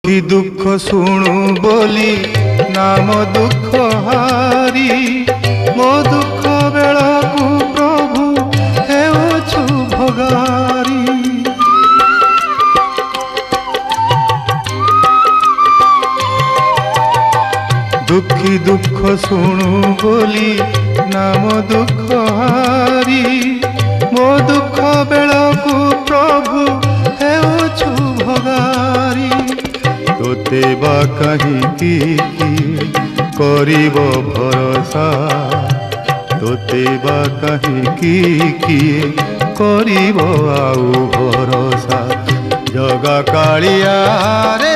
କି ଦୁଃଖ ଶୁଣୁ ବୋଲି ନାମ ଦୁଃଖ ହାରି ମୋ ଦୁଃଖ ବେଳକୁ ପ୍ରଭୁ ହେଉଛୁ ଭଗାରି। ଦୁଃଖୀ ଦୁଃଖ ଶୁଣୁ ବୋଲି ନାମ ଦୁଃଖ ହାରି ମୋ ଦୁଃଖ ବେଳକୁ ପ୍ରଭୁ ହେଉଛୁ ଭଗାରି। ତୋତେ ବା କାହିଁକି କରିବ ଭରସା, ତୋତେ ବା କାହିଁକି କରିବ ଆଉ ଭରସା। ଜଗା କାଳିଆ ରେ